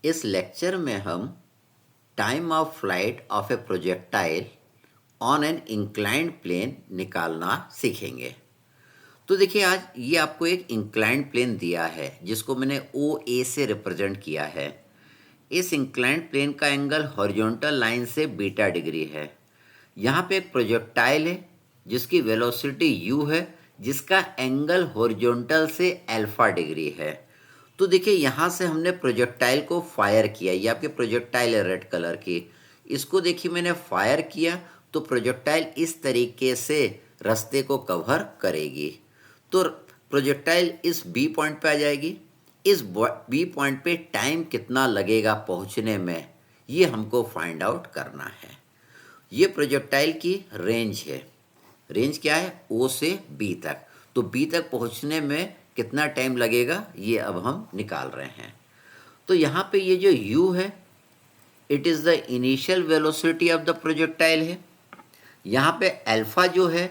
इस लेक्चर में हम time of flight of a projectile on an inclined plane निकालना सीखेंगे। तो देखिए, आज ये आपको एक इंक्लाइंड प्लेन दिया है जिसको मैंने ओ ए से रिप्रेजेंट किया है। इस इंक्लाइंड प्लेन का एंगल हॉरिजॉन्टल लाइन से बीटा डिग्री है। यहाँ पे एक प्रोजेक्टाइल है जिसकी वेलोसिटी u है, जिसका एंगल हॉरिजॉन्टल से अल्फा डिग्री है। तो देखिए, यहाँ से हमने प्रोजेक्टाइल को फायर किया। ये आपके प्रोजेक्टाइल है रेड कलर की। इसको देखिए, मैंने फायर किया तो प्रोजेक्टाइल इस तरीके से रास्ते को कवर करेगी। तो प्रोजेक्टाइल इस बी पॉइंट पे आ जाएगी। इस बी पॉइंट पे टाइम कितना लगेगा पहुँचने में, ये हमको फाइंड आउट करना है। ये प्रोजेक्टाइल की रेंज है। रेंज क्या है? ओ से बी तक। तो बी तक पहुंचने में कितना टाइम लगेगा, ये अब हम निकाल रहे हैं। तो यहाँ पे ये जो u है, it is the initial velocity of the projectile है। यहाँ पे अल्फा जो है,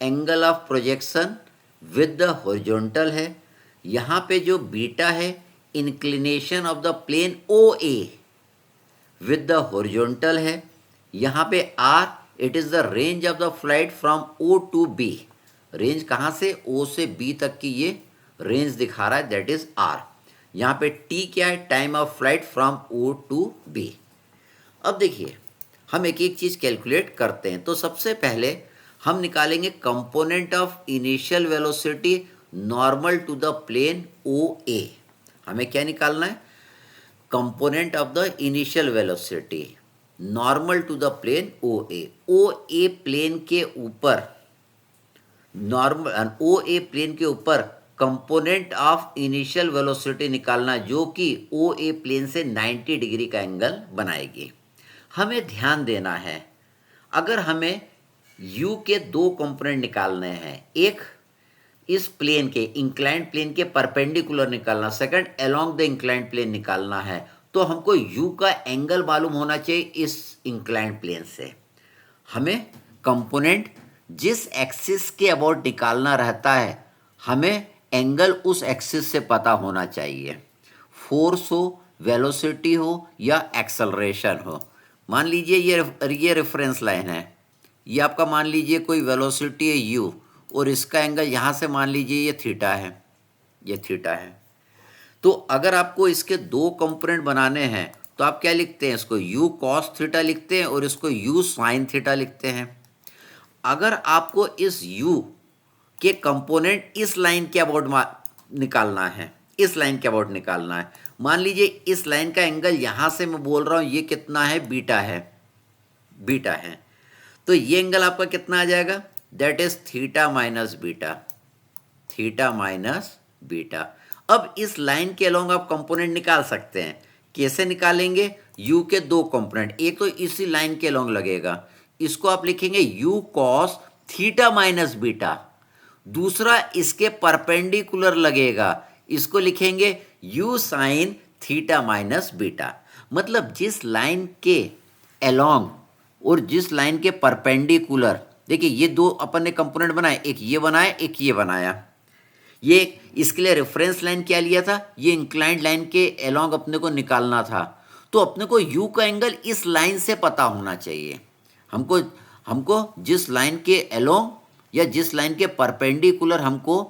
angle of projection with the horizontal है। यहाँ पे जो बीटा है, inclination of the plane O A with the horizontal है। यहाँ पे r, it is the range of the flight from O to B। Range कहाँ से? O से B तक की ये रेंज दिखा रहा है, दैट इज़ r। यहाँ पे t क्या है? Time of flight from O to B। अब देखिए, हम एक एक चीज़ कैलकुलेट करते हैं। तो सबसे पहले हम निकालेंगे component of initial velocity normal to the plane OA। हमें क्या निकालना है? Component of the initial velocity normal to the plane O A plane के ऊपर, नॉर्मल ओ ए प्लेन के ऊपर कंपोनेंट ऑफ इनिशियल वेलोसिटी निकालना, जो कि ओ ए प्लेन से 90 डिग्री का एंगल बनाएगी। हमें ध्यान देना है, अगर हमें u के दो कंपोनेंट निकालने हैं, एक इस प्लेन के इंक्लाइंड प्लेन के परपेंडिकुलर निकालना, second along the inclined plane निकालना है, तो हमको u का एंगल मालूम होना चाहिए इस इंक्लाइंड प्लेन से। हमें कंपोनेंट जिस एक्सिस के अबाउट निकालना रहता है, हमें एंगल उस एक्सिस से पता होना चाहिए। फोर्स हो, वेलोसिटी हो या एक्सेलरेशन हो। मान लीजिए ये रेफरेंस लाइन है, ये आपका मान लीजिए कोई वेलोसिटी है u, और इसका एंगल यहाँ से मान लीजिए ये थीटा है, ये थीटा है। तो अगर आपको इसके दो कंपोनेंट बनाने हैं तो आप क्या लिखते हैं? इसको u cos थीटा लिखते हैं और इसको u sin थीटा लिखते हैं। अगर आपको इस u के कंपोनेंट इस लाइन के अबाउट निकालना है, इस लाइन के अबाउट निकालना है, मान लीजिए इस लाइन का एंगल यहाँ से मैं बोल रहा हूँ ये कितना है? बीटा है, बीटा है। तो ये एंगल आपका कितना आ जाएगा? That is theta minus beta, theta minus beta. अब इस लाइन के अलोंग आप कंपोनेंट निकाल सकते हैं। कैसे निकालेंगे? u के दो कंपोनेंट, एक तो इसी लाइन के अलोंग लगेगा, इसको आप लिखेंगे u cos theta minus beta. दूसरा इसके परपेंडिकुलर लगेगा, इसको लिखेंगे u sin theta minus beta. मतलब जिस लाइन के अलोंग और जिस लाइन के परपेंडिकुलर, देखिए ये दो अपन ने कंपोनेंट बनाए, एक ये बनाया, एक ये बनाया। ये इसके लिए रेफरेंस लाइन क्या लिया था? ये इंक्लाइंड लाइन के अलोंग अपने को निकालना था। तो अपने को u का एंगल इस लाइन से पता होना चाहिए। हमको जिस लाइन के अलोंग या जिस लाइन के परपेंडिकुलर हमको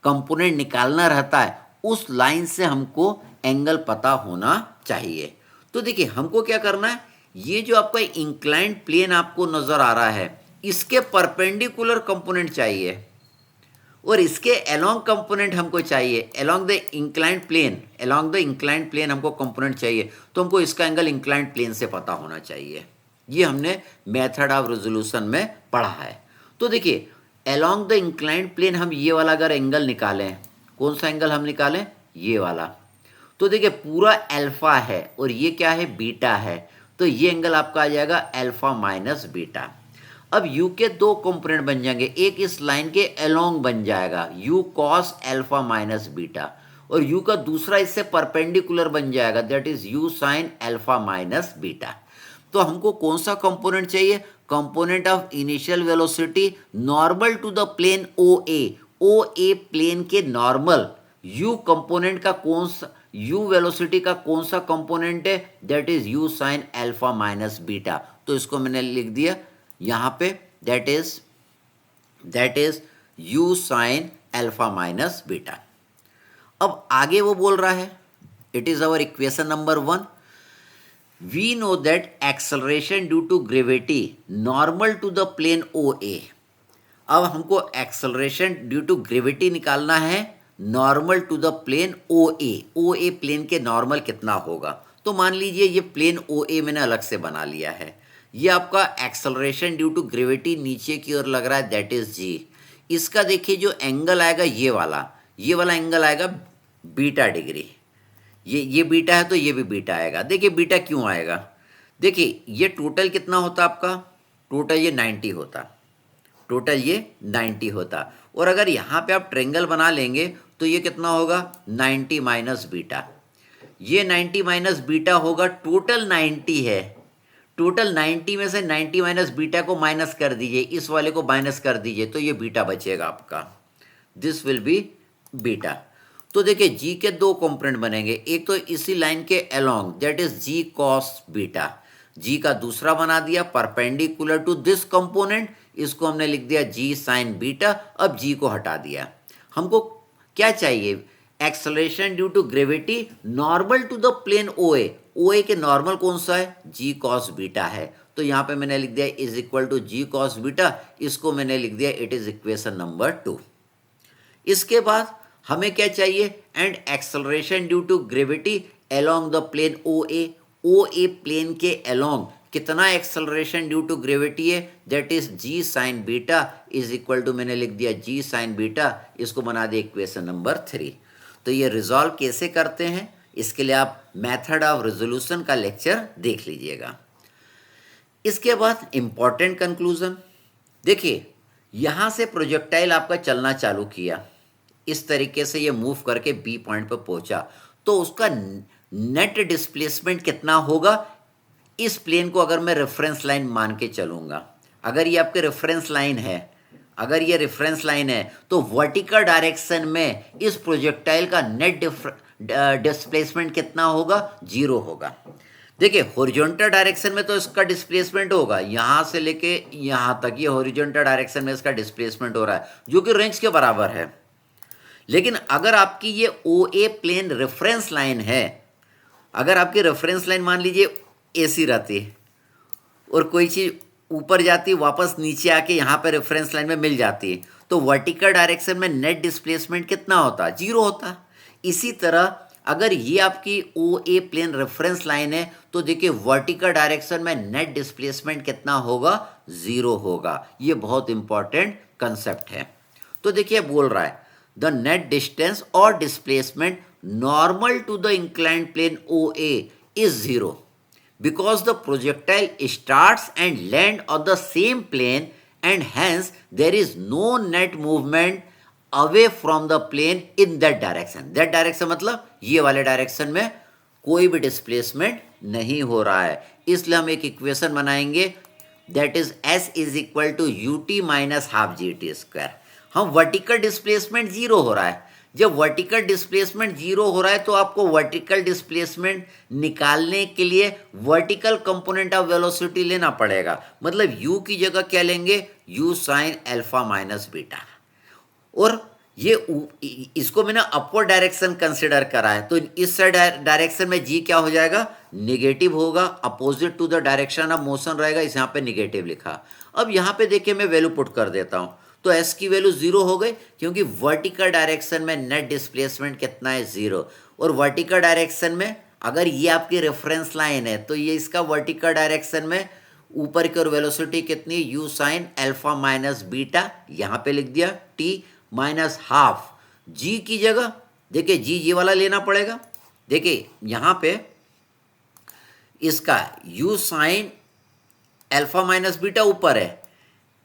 कंपोनेंट निकालना रहता है, उस लाइन से हमको एंगल पता होना चाहिए। तो देखिए, हमको क्या करना है, ये जो आपका इंक्लाइंड प्लेन आपको नजर आ रहा है, इसके परपेंडिकुलर कंपोनेंट चाहिए और इसके अलोंग कंपोनेंट हमको चाहिए। Along the inclined plane, along the inclined plane हमको कंपोनेंट चाहिए, तो हमको इसका एंगल इंक्लाइंड प्लेन से पता होना चाहिए। ये हमने मेथड ऑफ रेजोल्यूशन में पढ़ा है। तो देखिए, अलोंग द इंक्लाइंड प्लेन हम ये वाला अगर एंगल निकालें, कौन सा एंगल हम निकालें? ये वाला। तो देखिए, पूरा अल्फा है और ये क्या है? बीटा है। तो ये एंगल आपका आ जाएगा अल्फा माइनस बीटा। अब u के दो कंपोनेंट बन जाएंगे, एक इस लाइन के अलोंग बन जाएगा u cos alpha minus beta, और u का दूसरा इससे परपेंडिकुलर बन जाएगा, that is u sin alpha minus beta. तो हमको कौन सा कंपोनेंट चाहिए? Component of initial velocity normal to the plane O A plane के नॉर्मल यू कंपोनेंट का कौन सा, यू वेलोसिटी का कौन सा कंपोनेंट है, that is u sine alpha minus beta. तो इसको मैंने लिख दिया यहाँ पे, that is u sine alpha minus beta. अब आगे वो बोल रहा है, it is our equation number 1, we know that acceleration due to gravity normal to the plane O A. अब हमको एक्सेलरेशन ड्यू टू ग्रेविटी निकालना है normal to the plane O A plane के नॉर्मल कितना होगा। तो मान लीजिए ये प्लेन ओ ए मैंने अलग से बना लिया है, ये आपका एक्सेलरेशन ड्यू टू ग्रेविटी नीचे की ओर लग रहा है, दैट इज जी। इसका देखिए जो एंगल आएगा ये वाला एंगल आएगा बीटा डिग्री, ये बीटा है तो ये भी बीटा आएगा। देखिए बीटा क्यों आएगा, देखिए ये टोटल कितना होता आपका, टोटल ये 90 होता, टोटल ये 90 होता। और अगर यहाँ पे आप ट्रेंगल बना लेंगे तो ये कितना होगा 90 माइनस बीटा, ये 90 माइनस बीटा होगा, टोटल 90 है, टोटल 90 में से 90 माइनस बीटा को माइनस कर दीजिए, इस वाले को माइनस कर दीजिए तो ये बीटा बचेगा आपका, दिस विल बी बीटा। तो देखिए जी के दो कंपोनेंट बनेंगे, एक तो इसी लाइन के along that is g cos beta, g का दूसरा बना दिया परपेंडिकुलर टू दिस कंपोनेंट, इसको हमने लिख दिया जी साइन बीटा। अब जी को हटा दिया, हमको क्या चाहिए, acceleration due to gravity normal to the plane O A के नॉर्मल कौन सा है, जी कॉस बीटा है। तो यहाँ पे मैंने लिख दिया is equal to g cos beta, इसको मैंने लिख दिया इट इज इक्वेशन नंबर 2। इसके बाद हमें क्या चाहिए, and acceleration due to gravity along the plane O A plane के अलोंग कितना एक्सेलरेशन ड्यू टू ग्रेविटी है, that is g sine beta is equal to, मैंने लिख दिया जी साइन बीटा, इसको बना दिया इक्वेशन नंबर 3। तो ये रिजॉल्व कैसे करते हैं, इसके लिए आप मेथड ऑफ रिजोल्यूशन का लेक्चर देख लीजिएगा। इसके बाद इंपॉर्टेंट कंक्लूजन, देखिए यहाँ से प्रोजेक्टाइल आपका चलना चालू किया, इस तरीके से ये मूव करके बी पॉइंट पर पहुंचा, तो उसका नेट डिस्प्लेसमेंट कितना होगा, इस प्लेन को अगर मैं रेफरेंस लाइन मान के चलूँगा, अगर ये आपके रेफरेंस लाइन है, अगर ये रेफरेंस लाइन है तो वर्टिकल डायरेक्शन में इस प्रोजेक्टाइल का नेट डिस्प्लेसमेंट कितना होगा, 0 होगा। देखिए हॉरिजॉन्टल डायरेक्शन में तो इसका डिस्प्लेसमेंट होगा, यहाँ से लेके यहाँ तक ये हॉरिजॉन्टल डायरेक्शन में इसका डिस्प्लेसमेंट हो रहा है जो कि रेंज के बराबर है। लेकिन अगर आपकी ये ओ ए प्लेन रेफरेंस लाइन है, अगर आपकी रेफरेंस लाइन मान लीजिए ऐसी रहती और कोई चीज़ ऊपर जाती वापस नीचे आके यहाँ पे रेफरेंस लाइन में मिल जाती है, तो वर्टिकल डायरेक्शन में नेट डिस्प्लेसमेंट कितना होता, 0 होता। इसी तरह अगर ये आपकी ओ ए प्लेन रेफरेंस लाइन है तो देखिए वर्टिकल डायरेक्शन में नेट डिस्प्लेसमेंट कितना होगा, 0 होगा। ये बहुत इंपॉर्टेंट कंसेप्ट है। तो देखिए बोल रहा है द नेट डिस्टेंस और displacement normal to the inclined plane O A is 0 because the projectile starts and land on the same plane and hence there is no net movement away from the plane in that direction. That direction मतलब ये वाले direction में कोई भी displacement नहीं हो रहा है, इसलिए हम एक इक्वेशन बनाएंगे that is S is equal to u t minus half g t square. हम वर्टिकल डिस्प्लेसमेंट 0 हो रहा है, जब वर्टिकल डिस्प्लेसमेंट 0 हो रहा है तो आपको वर्टिकल डिस्प्लेसमेंट निकालने के लिए वर्टिकल कंपोनेंट ऑफ वेलोसिटी लेना पड़ेगा, मतलब u की जगह क्या लेंगे, u sign alpha minus beta. और ये इसको मैंने अपवर्ड डायरेक्शन कंसिडर करा है, तो इस डायरेक्शन में g क्या हो जाएगा, निगेटिव होगा, opposite to the direction of motion रहेगा, इस यहाँ पे निगेटिव लिखा। अब यहाँ पे देखिए मैं वैल्यू पुट कर देता हूँ, तो s की वैल्यू 0 हो गई क्योंकि वर्टिकल डायरेक्शन में नेट डिस्प्लेसमेंट कितना है, 0। और वर्टिकल डायरेक्शन में अगर ये आपकी रेफरेंस लाइन है तो ये इसका वर्टिकल डायरेक्शन में ऊपर की ओर वेलोसिटी कितनी, u sign alpha minus beta, यहाँ पे लिख दिया t माइनस हाफ, g की जगह देखिए g ये वाला लेना पड़ेगा। देखिए यहाँ पे इसका u sign alpha minus beta ऊपर है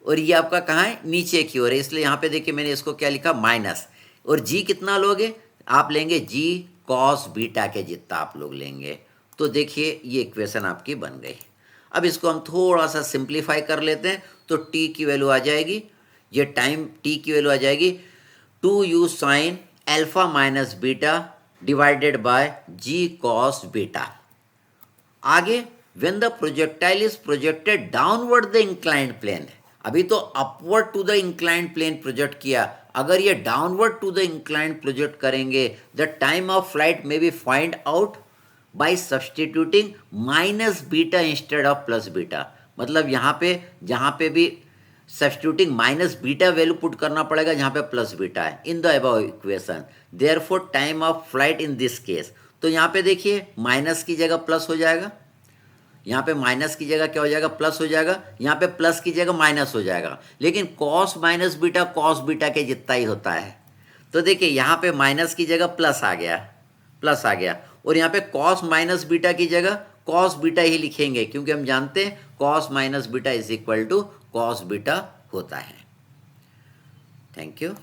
और ये आपका कहाँ है, नीचे की ओर है, इसलिए यहाँ पे देखिए मैंने इसको क्या लिखा, माइनस। और जी कितना लोगे आप, लेंगे जी कॉस बीटा के जितना आप लोग लेंगे। तो देखिए ये इक्वेशन आपकी बन गई। अब इसको हम थोड़ा सा सिंप्लीफाई कर लेते हैं, तो टी की वैल्यू आ जाएगी, ये टाइम टी की वैल्यू आ जाएगी 2u sine alpha minus beta divided by g cos beta. आगे when the projectile is projected downward the inclined plane, अभी तो upward to the inclined plane project किया, अगर ये downward to the inclined project करेंगे the time of flight may be find out by substituting minus beta instead of plus beta। मतलब यहाँ पे जहाँ पे भी substituting minus beta value put करना पड़ेगा जहाँ पे प्लस बीटा है in the above equation. Therefore time of flight in this case, तो यहाँ पे देखिए माइनस की जगह प्लस हो जाएगा, यहाँ पे माइनस की जगह क्या हो जाएगा प्लस हो जाएगा, यहाँ पे प्लस की जगह माइनस हो जाएगा, लेकिन cos minus beta cos beta के जितना ही होता है। तो देखिए यहाँ पे माइनस की जगह प्लस आ गया, प्लस आ गया, और यहाँ पे कॉस माइनस बीटा की जगह कॉस बीटा ही लिखेंगे क्योंकि हम जानते हैं cos minus beta is equal to cos beta होता है। Thank you.